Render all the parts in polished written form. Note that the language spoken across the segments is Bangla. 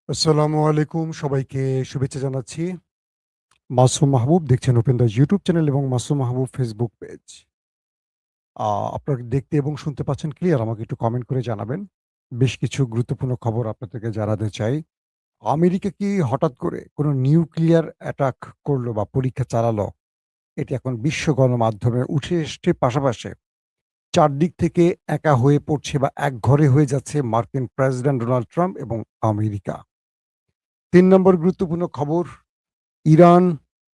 আসসালামু আলাইকুম। সবাইকে শুভেচ্ছা জানাচ্ছি। মাসুম মাহবুব দেখছেন ওপেন দ্য ইউটিউব চ্যানেল এবং মাসুম মাহবুব ফেসবুক পেজ। আ আপনারা দেখতে এবং শুনতে পাচ্ছেন ক্লিয়ার? আমাকে একটু কমেন্ট করে জানাবেন। বেশ কিছু গুরুত্বপূর্ণ খবর আপনাদেরকে জানাতে চাই। আমেরিকা কি হঠাৎ করে কোনো নিউক্লিয়ার অ্যাটাক করলো বা পরীক্ষা চালালো? এটি এখন বিশ্ব গণমাধ্যমে উঠে এসছে পাশাপাশি চারদিক থেকে একা হয়ে পড়ছে বা একঘরে হয়ে যাচ্ছে মার্কিন প্রেসিডেন্ট ডোনাল্ড ট্রাম্প এবং আমেরিকা। ৩ নম্বর গুরুত্বপূর্ণ খবর ইরান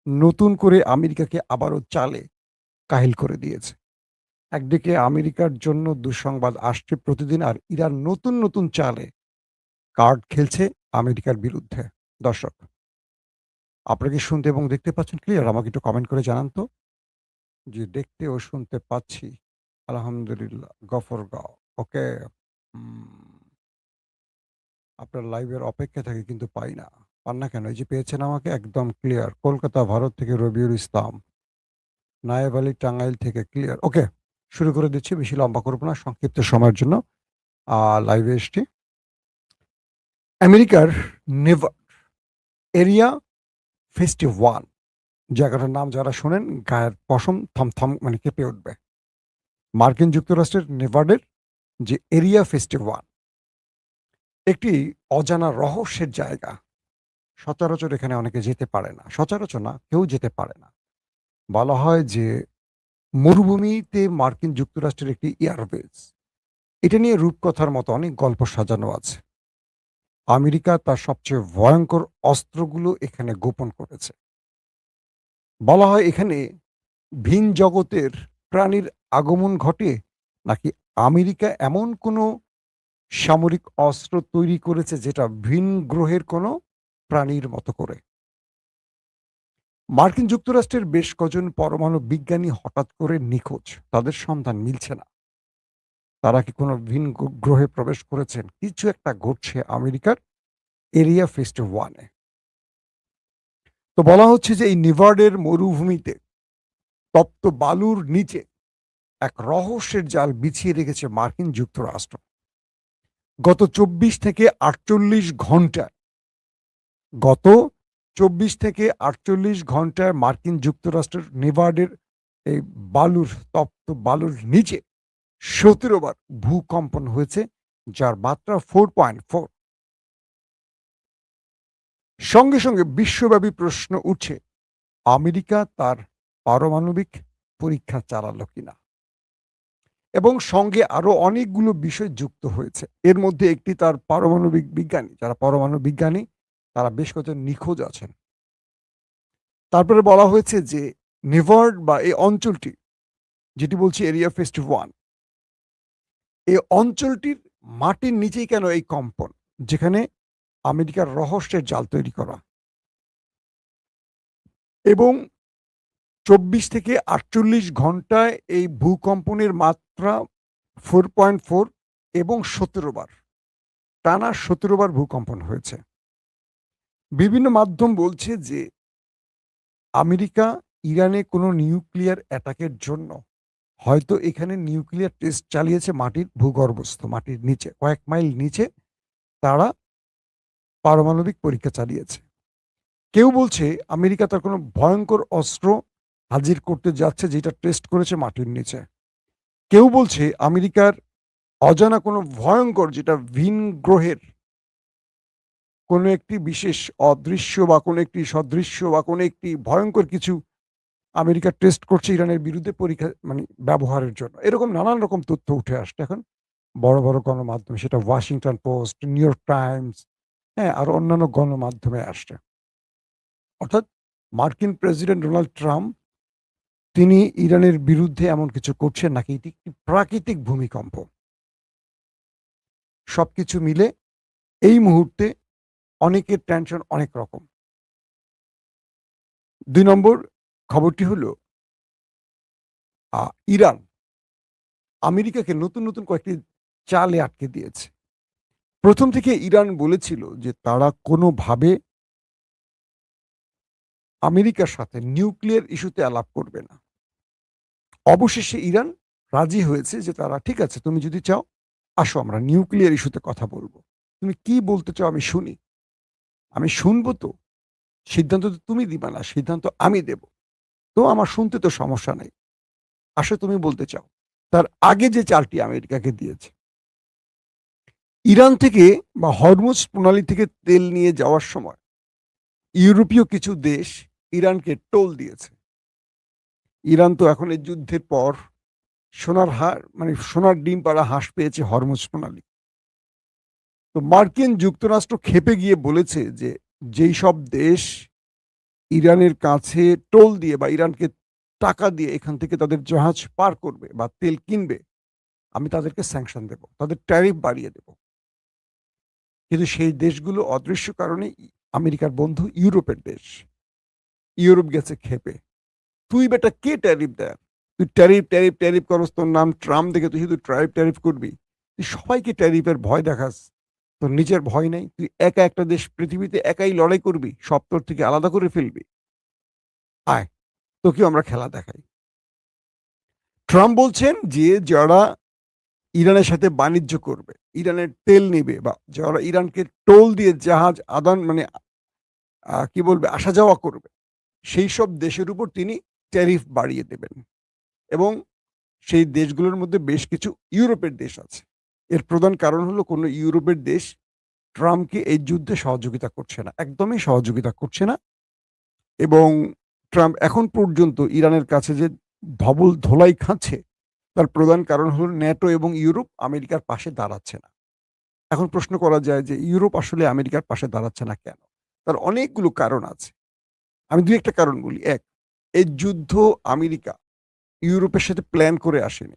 নতুন করে আমেরিকাকে আবারও চালে কাহিল করে দিয়েছে। একদিকে আমেরিকার জন্য দুঃসংবাদ আসছে প্রতিদিন আর ইরান নতুন চালে কার্ড খেলছে আমেরিকার বিরুদ্ধে। দর্শক, আপনারা কি শুনতে এবং দেখতে পাচ্ছেন ক্লিয়ার? আমাকে একটু কমেন্ট করে জানান তো। জি, দেখতে ও শুনতে পাচ্ছি। আলহামদুলিল্লাহ। গফরগাঁও। ওকে। উম আপনার লাইভের অপেক্ষায় থাকি কিন্তু পাই না। পান না কেন? এই যে পেয়েছেন আমাকে একদম ক্লিয়ার। কলকাতা, ভারত থেকে রবিউল ইসলাম। নায়েব আলী টাঙ্গাইল থেকে ক্লিয়ার। ওকে, শুরু করে দিচ্ছি। বেশি লম্বা করব না। সংক্ষিপ্ত সময়ের জন্য লাইভে এসছি। আমেরিকার নেভা এরিয়া 51 জায়গাটার নাম যারা শোনেন গায়ের পশম থমথম মানে কেঁপে উঠবে। মার্কিন যুক্তরাষ্ট্রের নেভাডের যে এরিয়া 51 একটি অজানা রহস্যের জায়গা। সচরাচর এখানে অনেকে যেতে পারে না। সচরাচর না, কেউ যেতে পারে না। বলা হয় যে মরুভূমিতে মার্কিন যুক্তরাষ্ট্রের একটি এয়ারবেস। এটা নিয়ে রূপকথার মতো অনেক গল্প সাজানো আছে। আমেরিকা তার সবচেয়ে ভয়ঙ্কর অস্ত্রগুলো এখানে গোপন করেছে। বলা হয় এখানে ভিন জগতের প্রাণীর আগমন ঘটে নাকি আমেরিকা এমন কোনো সামরিক অস্ত্র তৈরি করেছে যেটা ভিন গ্রহের কোনো প্রাণীর মতো করে। মার্কিন যুক্তরাষ্ট্রের বেশ কজন পরমাণু বিজ্ঞানী হঠাৎ করে নিখোঁজ। তাদের সন্ধান মিলছে না। তারা কি কোনো ভিন গ্রহে প্রবেশ করেছেন? কিছু একটা ঘটছে আমেরিকার এরিয়া 51 এ। তো বলা হচ্ছে যে এই নিভার্ডের মরুভূমিতে তপ্ত বালুর নিচে এক রহস্যের জাল বিছিয়ে রেখেছে মার্কিন যুক্তরাষ্ট্র। গত ২৪ থেকে ৪৮ ঘন্টায় গত ২৪ থেকে ৪৮ ঘন্টায় মার্কিন যুক্তরাষ্ট্রের নেভাডের এই তপ্ত বালুর নিচে ১৭ বার ভূকম্পন হয়েছে, যার মাত্রা 4.4। সঙ্গে বিশ্বব্যাপী প্রশ্ন উঠছে, আমেরিকা তার পারমাণবিক পরীক্ষা চালালো কিনা? এবং সঙ্গে আরো অনেকগুলো বিষয় যুক্ত হয়েছে। এর মধ্যে একটি তার পারমাণবিক বিজ্ঞানী, যারা পরমাণু বিজ্ঞানী তারা বেশ কয়েকজন নিখোঁজ আছেন। তারপরে বলা হয়েছে যে নেভার্ড বা এই অঞ্চলটি যেটি বলছি এরিয়া 51 এই অঞ্চলটির মাটির নিচেই কেন এই কম্পন? যেখানে আমেরিকার রহস্যের জাল তৈরি করা এবং ২৪ থেকে ৪৮ ঘন্টায় এই ভূকম্পনের মাত্রা 4.4 এবং ১৭ বার। টানা ১৭ বার ভূকম্পন হয়েছে। বিভিন্ন মাধ্যম বলছে যে আমেরিকা ইরানে কোনো নিউক্লিয়ার অ্যাটাকের জন্য হয়তো এখানে নিউক্লিয়ার টেস্ট চালিয়েছে মাটির ভূগর্ভস্থ, মাটির নিচে। কয়েক মাইল নিচে তারা পারমাণবিক পরীক্ষা চালিয়েছে। কেউ বলছে আমেরিকা তার কোনো ভয়ঙ্কর অস্ত্র হাজির করতে যাচ্ছে যেটা টেস্ট করেছে মাটির নিচে। কেউ বলছে আমেরিকার অজানা কোনো ভয়ঙ্কর যেটা ভিন গ্রহের কোনো একটি বিশেষ অদৃশ্য বা কোনো একটি সদৃশ্য বা কোনো একটি ভয়ঙ্কর কিছু আমেরিকা টেস্ট করছে ইরানের বিরুদ্ধে পরীক্ষা মানে ব্যবহারের জন্য। এরকম নানান রকম তথ্য উঠে আসছে এখন বড় গণমাধ্যমে, সেটা Washington post, new York Times, হ্যাঁ? আর অন্যান্য গণমাধ্যমে আসছে। অর্থাৎ মার্কিন প্রেসিডেন্ট ডোনাল্ড ট্রাম্প তিনি ইরানের বিরুদ্ধে এমন কিছু করছেন নাকি এটি একটি প্রাকৃতিক ভূমিকম্প? সবকিছু মিলে এই মুহূর্তে অনেকের টেনশন অনেক রকম। ২ নম্বর খবরটি হলো আ ইরান আমেরিকাকে নতুন কয়েকটি চালে আটকে দিয়েছে। ১ম থেকে ইরান বলেছিল যে তারা কোনোভাবে আমেরিকার সাথে নিউক্লিয়ার ইস্যুতে আলাপ করবে না। অবশেষে ইরান রাজি হয়েছে যে তারা ঠিক আছে, তুমি যদি চাও আসো আমরা নিউক্লিয়ার ইস্যুতে কথা বলব। তুমি কি বলতে চাও আমি শুনি। আমি শুনবো তো। সিদ্ধান্ত তো তুমি দিবা না, সিদ্ধান্ত আমি দেব। তো আমার শুনতে তো সমস্যা নাই। আসো তুমি বলতে চাও। তার আগে যে চালটি আমেরিকাকে দিয়েছে। ইরান থেকে বা হরমুজ প্রণালী থেকে তেল নিয়ে যাওয়ার সময় ইউরোপীয় কিছু দেশ ইরানকে টোল দিয়েছে। ইরান তো এখন এই যুদ্ধের পর সোনার হার মানে সোনার ডিম পাড়া হাঁস পেয়েছে হরমুজ প্রণালী। তো মার্কিন যুক্তরাষ্ট্র ক্ষেপে গিয়ে বলেছে যে যেই সব দেশ ইরানের কাছে টোল দিয়ে বা ইরানকে টাকা দিয়ে এখান থেকে তাদের জাহাজ পার করবে বা তেল কিনবে, আমি তাদেরকে স্যাংশন দেব, তাদের ট্যারিফ বাড়িয়ে দেব। কিন্তু সেই দেশগুলো অদৃশ্য কারণে আমেরিকার বন্ধু ইউরোপের দেশ, ইউরোপ গেছে ক্ষেপে। তুই বেটা কে ট্যারিফ দেয়? তুই ট্যারিফ ট্যারিফ ট্যারিফ করস, তোর নাম ট্রাম্প দেখে তুই শুধু ট্যারিফ ট্যারিফ করবি। তুই সবাইকে ট্যারিফের ভয় দেখাস, তোর নিজের ভয় নাই। তুই একা একটা দেশ পৃথিবীতে একাই লড়াই করবি, সব তোর থেকে আলাদা করে ফেলবি। আয়, তোকেও আমরা খেলা দেখাই। ট্রাম্প বলছেন যে যারা ইরানের সাথে বাণিজ্য করবে, ইরানের তেল নিবে বা যারা ইরানকে টোল দিয়ে জাহাজ আদান মানে কি বলবে আসা যাওয়া করবে, সেই সব দেশের উপর তিনি ট্যারিফ বাড়িয়ে দেবেন। এবং সেই দেশগুলোর মধ্যে বেশ কিছু ইউরোপের দেশ আছে। এর প্রধান কারণ হলো কোনো ইউরোপের দেশ ট্রাম্পকে এই যুদ্ধে সহযোগিতা করছে না, একদমই সহযোগিতা করছে না। এবং ট্রাম্প এখন পর্যন্ত ইরানের কাছে যে ধবল ধোলাই খাচ্ছে, তার প্রধান কারণ হলো ন্যাটো এবং ইউরোপ আমেরিকার পাশে দাঁড়াচ্ছে না। এখন প্রশ্ন করা যায় যে ইউরোপ আসলে আমেরিকার পাশে দাঁড়াচ্ছে না কেন? তার অনেকগুলো কারণ আছে। আমি দুই একটা কারণ বলি। এক, এই যুদ্ধ আমেরিকা ইউরোপের সাথে প্ল্যান করে আসেনি।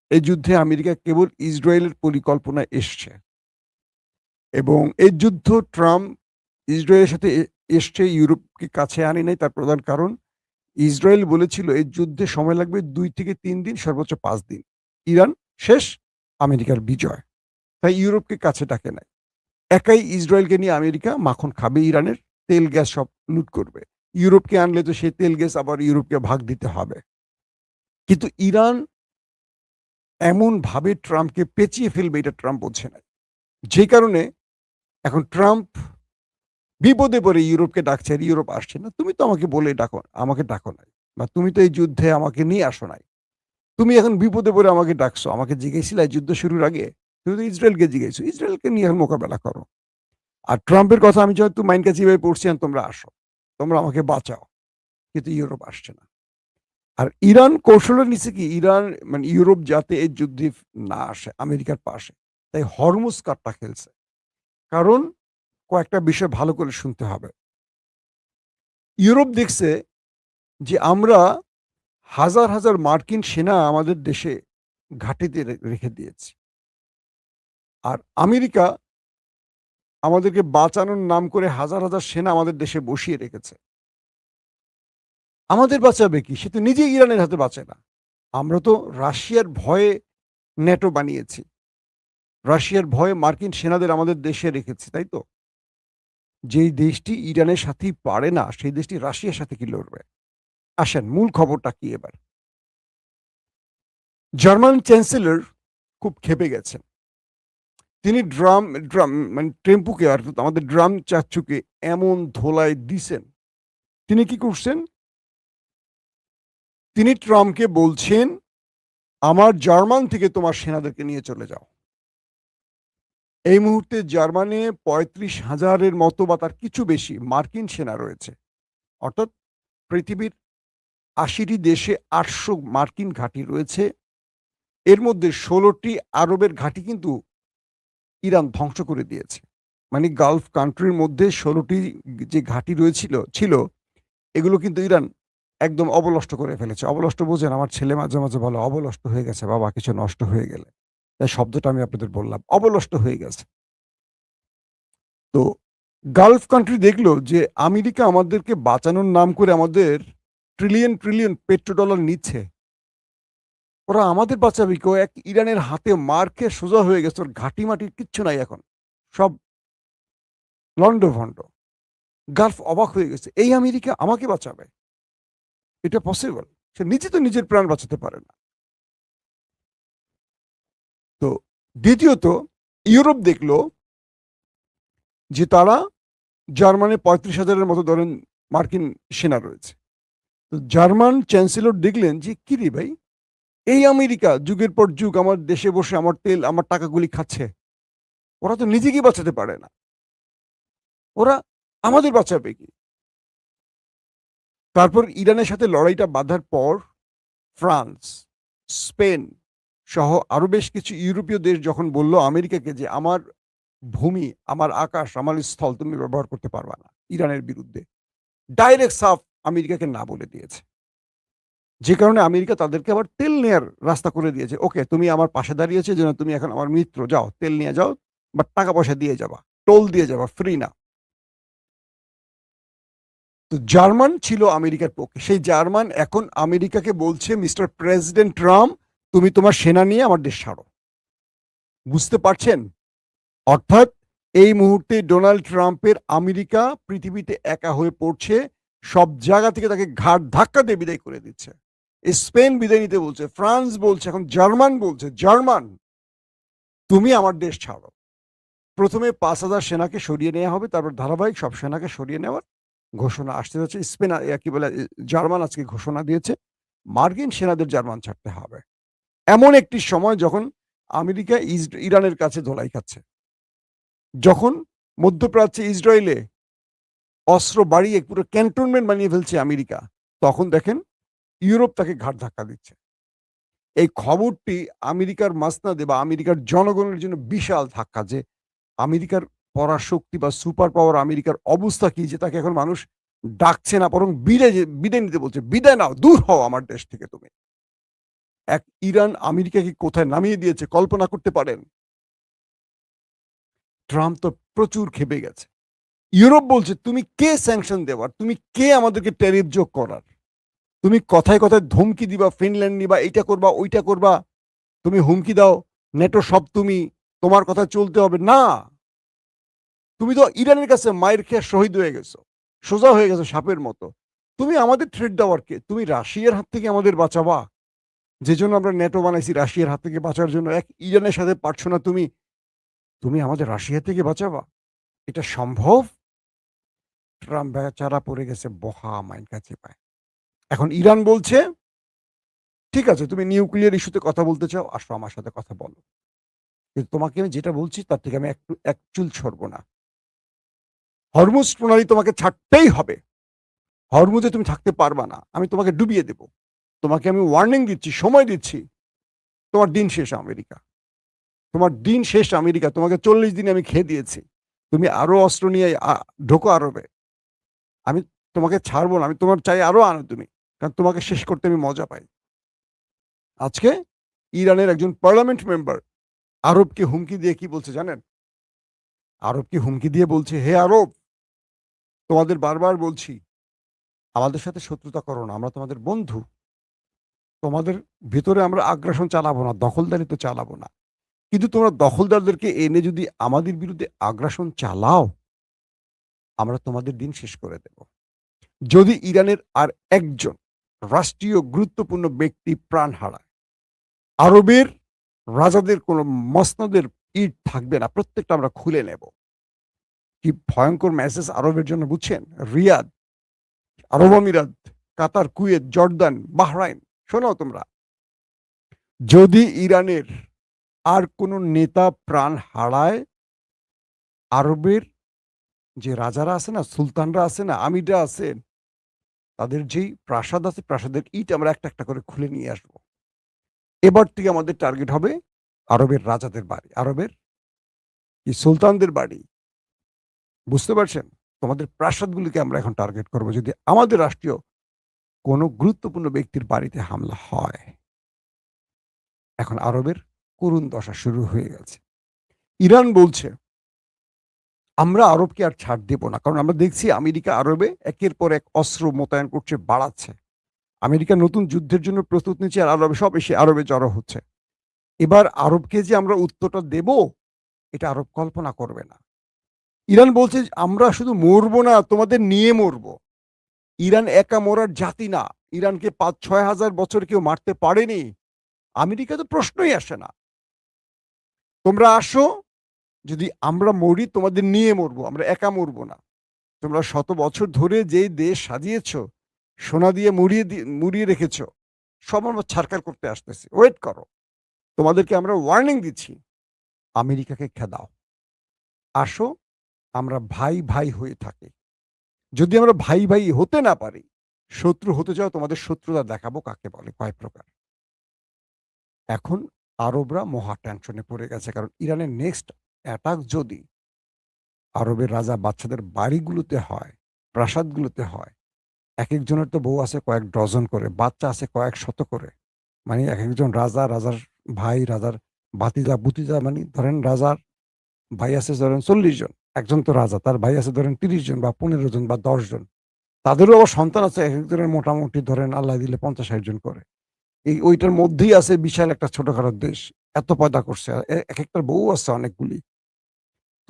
এই যুদ্ধে আমেরিকা কেবল ইসরায়েলের পরিকল্পনায় এসছে। এবং এই যুদ্ধ ট্রাম্প ইসরায়েলের সাথে এসছে, ইউরোপকে কাছে আনে নাই। তার প্রধান কারণ ইসরায়েল বলেছিল এই যুদ্ধে সময় লাগবে ২ থেকে ৩ দিন, সর্বোচ্চ ৫ দিন। ইরান শেষ, আমেরিকার বিজয়। তাই ইউরোপকে কাছে ডাকে নাই। একাই ইসরায়েলকে নিয়ে আমেরিকা মাখন খাবে ইরানের, তেল গ্যাস সব লুট করবে। ইউরোপকে আনলে তো সেই তেল গ্যাস আবার ইউরোপকে ভাগ দিতে হবে। কিন্তু ইরান এমনভাবে ট্রাম্পকে পেঁচিয়ে ফেলবে এটা ট্রাম্প বোঝে না। যে কারণে এখন ট্রাম্প বিপদে পড়ে ইউরোপকে ডাকছে, আর ইউরোপ আসছে না। তুমি তো আমাকে বলে ডাকো, আমাকে ডাকো নাই, বা তুমি তো এই যুদ্ধে আমাকে নিয়ে আসো নাই। তুমি এখন বিপদে পড়ে আমাকে ডাকছো, আমাকে জিজ্ঞেসছিলে যুদ্ধ শুরুর আগে? তুমি তো ইসরায়েলকে জিজ্ঞেসো, ইসরায়েলকে নিয়ে এখন মোকাবেলা করো। আর ট্রাম্পের কথা আমি যেহেতু মাইন্ড কাছে এভাবে পড়ছি, তোমরা আসো, তোমরা আমাকে বাঁচাও। কিন্তু ইউরোপ আসছে না। আর ইরান কৌশলের নিচে কি, ইরান মানে ইউরোপ যাতে এই যুদ্ধে না আসে আমেরিকার পাশে, তাই হরমুজ কার্ডটা খেলছে। কারণ কয়েকটা বিষয় ভালো করে শুনতে হবে। ইউরোপ দেখছে যে আমরা হাজার হাজার মার্কিন সেনা আমাদের দেশে ঘাঁটিতে রেখে দিয়েছি, আর আমেরিকা আমাদেরকে বাঁচানোর নাম করে হাজার হাজার সেনা আমাদের দেশে বসিয়ে রেখেছে। আমাদের বাঁচাবে কি? সে তো নিজেই ইরানের হাতে বাঁচে না। আমরা তো রাশিয়ার ভয়ে ন্যাটো বানিয়েছি, রাশিয়ার ভয়ে মার্কিন সেনাদের আমাদের দেশে রেখেছি, তাই তো? যেই দেশটি ইরানের সাথেই পারে না, সেই দেশটি রাশিয়ার সাথে কি লড়বে? আসেন মূল খবরটা কি এবার। জার্মান চ্যান্সেলর খুব ক্ষেপে গেছেন। তিনি ড্রাম ড্রাম মানে টেম্পুকে, অর্থাৎ আমাদের ড্রাম চাচ্চুকে এমন ধোলাই দিছেন। তিনি কি করছেন? তিনি ট্রাম্পকে বলছেন, আমার জার্মান থেকে তোমার সেনাদেরকে নিয়ে চলে যাও। এই মুহূর্তে জার্মানে ৩৫,০০০-এর মতো বা তার কিছু বেশি মার্কিন সেনা রয়েছে। অর্থাৎ পৃথিবীর ৮০টি দেশে ৮০০ মার্কিন ঘাঁটি রয়েছে। এর মধ্যে ১৬টি আরবের ঘাঁটি কিন্তু ইরান ধ্বংস করে দিয়েছে। মানে গালফ কান্ট্রির মধ্যে ১৬টি যে ঘাঁটি ছিল, এগুলো কিন্তু ইরান একদম অবলষ্ট করে ফেলেছে। অবলষ্ট বোঝেন? আমার ছেলে মাঝে মাঝে বলে, "অবলষ্ট হয়ে গেছে বাবা কিছু নষ্ট হয়ে গেলে।" তাই শব্দটা আমি আপনাদের বললাম। অবলষ্ট হয়ে গেছে। তো গালফ কান্ট্রি দেখলো যে আমেরিকা আমাদেরকে বাঁচানোর নাম করে আমাদের ট্রিলিয়ন ট্রিলিয়ন পেট্রোডলার নিচ্ছে। ওরা আমাদের বাঁচাবে কি? ও এক ইরানের হাতে মার খেয়ে সোজা হয়ে গেছে। ওর ঘাঁটি-মাটির কিচ্ছু নাই এখন। সব লন্ডভন্ড। গালফ অবাক হয়ে গেছে। এই আমেরিকা আমাকে বাঁচাবে? এটা পসিবল? সে নিজে তো নিজের প্রাণ বাঁচাতে পারে না। তো দ্বিতীয়ত ইউরোপ দেখলো যে তারা জার্মানি ৩৫,০০০-এর মতো ধরেন মার্কিন সেনা রয়েছে। তো জার্মান চ্যান্সেলর দেখলেন যে, "কিরে ভাই, এই আমেরিকা যুগের পর যুগ আমার দেশে বসে আমার তেল, আমার টাকাগুলি খাচ্ছে। ওরা তো নিজেকেই বাঁচাতে পারে না। ওরা আমাদের বাঁচাবে কি?" তারপর ইরানের সাথে লড়াইটা বাধার পর ফ্রান্স, স্পেন সহ আরো বেশ কিছু ইউরোপীয় দেশ যখন বলল আমেরিকাকে যে, "আমার ভূমি, আমার আকাশ, আমার স্থল তুমি ব্যবহার করতে পারবা না ইরানের বিরুদ্ধে।" ডাইরেক্ট সাফ আমেরিকাকে না বলে দিয়েছে। যে কারণে আমেরিকা তাদেরকে আবার তেল নেয়ার রাস্তা করে দিয়েছে। ওকে, তুমি আমার পাশে দাঁড়িয়েছো এজন্য তুমি এখন আমার মিত্র। যাও, তেল নিয়ে যাও। বাট টাকা পয়সা দিয়ে যাবা। টোল দিয়ে যাবা, ফ্রি না। তো জার্মান ছিল আমেরিকার পক্ষে। সেই জার্মান এখন আমেরিকাকে বলছে, "মিস্টার প্রেসিডেন্ট ট্রাম্প, তুমি তোমার সেনা নিয়ে আমার দেশ ছাড়ো।" বুঝতে পারছেন? অর্থাৎ এই মুহূর্তে ডোনাল্ড ট্রাম্পের আমেরিকা পৃথিবীতে একা হয়ে পড়ছে। সব জায়গা থেকে তাকে ঘাড় ধাক্কা দিয়ে বিদায় করে দিচ্ছে। স্পেন বিদায় নিতে বলছে, ফ্রান্স বলছে, এখন জার্মান বলছে, "জার্মান, তুমি আমার দেশ ছাড়ো।" ১ম এ ৫,০০০ সেনাকে সরিয়ে নেয়া হবে। তারপর ধারাবাহিক সব সেনাকে সরিয়ে নেওয়ার ঘোষণা আসতে যাচ্ছে। স্পেন কি বলে জার্মান আজকে ঘোষণা দিয়েছে, মার্কিন সেনাদের জার্মান ছাড়তে হবে। এমন একটি সময় যখন আমেরিকা ইরানের কাছে ধোলাই খাচ্ছে। যখন মধ্যপ্রাচ্যে ইসরায়েলে অস্ত্র বাড়িয়ে পুরো ক্যান্টনমেন্ট বানিয়ে ফেলছে আমেরিকা, তখন দেখেন ইউরোপ তাকে ঘাড় ধাক্কা দিচ্ছে। এই খবরটি আমেরিকার মাসনাদে বা আমেরিকার জনগণের জন্য বিশাল ধাক্কা যে আমেরিকার পরাশক্তি বা সুপার পাওয়ার আমেরিকার অবস্থা কি যে তাকে এখন মানুষ ডাকছে না, বরং বিদায় নিতে বলছে। "বিদায় নাও, দূর হও আমার দেশ থেকে তুমি।" এক ইরান আমেরিকাকে কোথায় নামিয়ে দিয়েছে কল্পনা করতে পারেন? ট্রাম্প তো প্রচুর ক্ষেপে গেছে। ইউরোপ বলছে, "তুমি কে স্যাংশন দেওয়ার? তুমি কে আমাদেরকে ট্যারিফ যোগ করার? তুমি কথায়, কথায় ধমকি দিবা, ফিনল্যান্ড নিবা, এইটা করবা, ওইটা করবা। তুমি হুমকি দাও, নেটো সব তুমি, তোমার কথা চলতে হবে।" না! তুমি তো ইরানের কাছে মাইর খেয়ে শহীদ হয়ে গেছো। সোজা হয়ে গেছো সাপের মতো। তুমি আমাদের থ্রেট দেওয়ার কে? তুমি রাশিয়ার হাত থেকে আমাদের বাঁচাবা? যেজন্য আমরা ন্যাটো বানাইছি রাশিয়ার হাত থেকে বাঁচার জন্য। এক ইরানের সাথে পারছো না তুমি, তুমি আমাদের রাশিয়া থেকে বাঁচাবা? এটা সম্ভব? ট্রাম্প বেচারা পড়ে গেছে বহা মাইনকা চিপায়। এখন ইরান বলছে, "ঠিক আছে, তুমি নিউক্লিয়ার ইস্যুতে কথা বলতে চাও, আসো আমার সাথে কথা বলো। কিন্তু তোমাকে আমি যেটা বলছি তার থেকে আমি এক চুল সরব না। হরমুজ প্রণালী তোমাকে ছাড়তেই হবে। হরমুজে তুমি থাকতে পারবা না। আমি তোমাকে ডুবিয়ে দেব। তোমাকে আমি ওয়ার্নিং দিচ্ছি, সময় দিচ্ছি। তোমার দিন শেষ আমেরিকা। তোমার দিন শেষ আমেরিকা। তোমাকে ৪০ দিনে আমি খেয়ে দিয়েছি। তুমি আরো অস্ত্র নিয়ে ঢোকো আরবে। আমি তোমাকে ছাড়বো না। আমি তোমার চাই আরো আনো তুমি। কারণ তোমাকে শেষ করতে আমি মজা পাই।" আজকে ইরানের একজন পার্লামেন্ট মেম্বার আরবকে হুমকি দিয়ে কি বলছে জানেন? আরবকে হুমকি দিয়ে বলছে, "হে আরব, তোমাদের বারবার বলছি, আমাদের সাথে শত্রুতা করো না। আমরা তোমাদের বন্ধু। তোমাদের ভেতরে আমরা আগ্রাসন চালাবো না, দখলদারিত্ব চালাবো না। কিন্তু তোমরা দখলদারদেরকে এনে যদি আমাদের বিরুদ্ধে আগ্রাসন চালাও, আমরা তোমাদের দিন শেষ করে দেব।" যদি ইরানের আর একজন রাষ্ট্রীয় গুরুত্বপূর্ণ ব্যক্তি প্রাণ হারায়, আরবের রাজাদের কোনো মসনদের ইট থাকবে না। প্রত্যেকটা আমরা খুলে নেব। কি ভয়ংকর মেসেজ আরবের জন্য বুঝছেন? রিয়াদ, আরব আমিরাত, কাতার, কুয়েত, জর্দান, বাহরাইন, শোনো তোমরা। যদি ইরানের আর কোন নেতা প্রাণ হারায়, আরবের যে রাজারা আছে না, সুলতানরা আছে না, আমিররা আছেন, তাদের যেই প্রাসাদ আছে, প্রাসাদের ইট আমরা একটা, একটা করে খুলে নিয়ে আসব। এবার থেকে আমাদের টার্গেট হবে আরবের রাজাদের বাড়ি, আরবের কি সুলতানদের বাড়ি। বুঝতে পারছেন? তোমাদের প্রাসাদগুলিকে আমরা এখন টার্গেট করব যদি আমাদের রাষ্ট্রীয় কোন গুরুত্বপূর্ণ ব্যক্তির বাড়িতে হামলা হয়। এখন আরবের করুণ দশা শুরু হয়ে গেছে। ইরান বলছে, "আমরা আরবকে আর ছাড় দেব না।" কারণ আমরা দেখছি আমেরিকা আরবে একের পর এক অস্ত্র মোতায়েন করছে, বাড়াচ্ছে। আমেরিকা নতুন যুদ্ধের জন্য প্রস্তুত নিচ্ছে আর আরবে সব এসে আরবে জড়ো হচ্ছে। এবার আরবকে যে আমরা উত্তরটা দেব, এটা আরব কল্পনা করবে না। ইরান বলছে, "আমরা শুধু মরবো না, তোমাদের নিয়ে মরবো।" ইরান একা মরার জাতি না। ইরানকে ৫-৬ হাজার বছর কেউ মারতে পারেনি। আমেরিকা তো প্রশ্নই আসে না। তোমরা আসো, যদি আমরা মরি তোমাদের নিয়ে মরবো। আমরা একা মরবো না। তোমরা শত বছর ধরে যেই দেশ সাজিয়েছ, সোনা দিয়ে মুড়িয়ে রেখেছ, সব আমরা ছারখার করতে আসতেছি। ওয়েট করো। তোমাদেরকে আমরা ওয়ার্নিং দিচ্ছি। আমেরিকাকে খেদাও। আসো, আমরা ভাই, ভাই হয়ে থাকি। যদি আমরা ভাই, ভাই হতে না পারি, শত্রু হতে চাও, তোমাদের শত্রুতা দেখাবো কাকে বলে, কয় প্রকার। এখন আরবরা মহা টেনশনে পড়ে গেছে। কারণ ইরানের নেক্সট অ্যাটাক যদি আরবের রাজা বাদশাদের বাড়িগুলোতে হয়, প্রাসাদগুলোতে হয়, একেকজনের তো বউ আছে কয়েক ডজন করে, বাচ্চা আছে কয়েক শত করে। মানে একেকজন রাজা, রাজার ভাই, রাজার ভাতিজা মানে ধরেন রাজার ভাই আছে ধরেন ৪০ জন। একজন তো রাজা, তার ভাই আছে ধরেন ৩০ জন বা ১৫ জন বা ১০ জন। তাদেরও আবার সন্তান আছে একেকজনের মোটামুটি ধরেন আল্লাহ দিলে ৫০-৬০ জন করে। ওইটার মধ্যেই আছে বিশাল একটা ছোটখাটো দেশ। এত পয়দা করছে। একেকটার বউ আছে অনেকগুলি।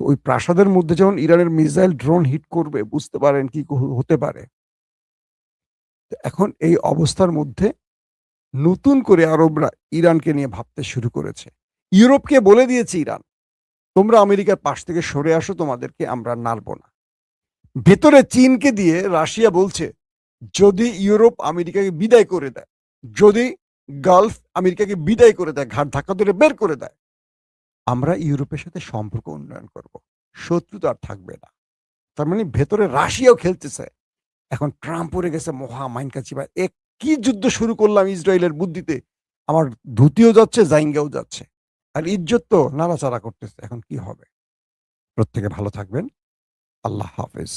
তো ওই প্রাসাদের মধ্যে যখন ইরানের মিসাইল ড্রোন হিট করবে, বুঝতে পারেন কি হতে পারে। তো এখন এই অবস্থার মধ্যে নতুন করে আরবরা ইরানকে নিয়ে ভাবতে শুরু করেছে। ইউরোপকে বলে দিয়েছে ইরান, তোমরা আমেরিকার পাশ থেকে সরে আসো, তোমাদেরকে আমরা নাড়ব না। ভেতরে চীনকে দিয়ে রাশিয়া বলছে, যদি ইউরোপ আমেরিকাকে বিদায় করে দেয়, যদি গালফ আমেরিকাকে বিদায় করে দেয়, ঘাট ধাক্কা ধরে বের করে দেয়, আমরা ইউরোপের সাথে সম্পর্ক উন্নয়ন করব। শত্রুতা আর থাকবে না। তার মানে ভেতরে রাশিয়াও খেলতেছে। এখন ট্রাম্প পড়ে গেছে মহা মাইনকাচি ভাই, কি যুদ্ধ শুরু করলাম ইসরায়েলের বুদ্ধিতে। আমার ধুতিও যাচ্ছে, জাইঙ্গাও যাচ্ছে। আর ইজ্জত তো নাড়াচাড়া করতেছে। এখন কি হবে? প্রত্যেকে ভালো থাকবেন। আল্লাহ হাফেজ।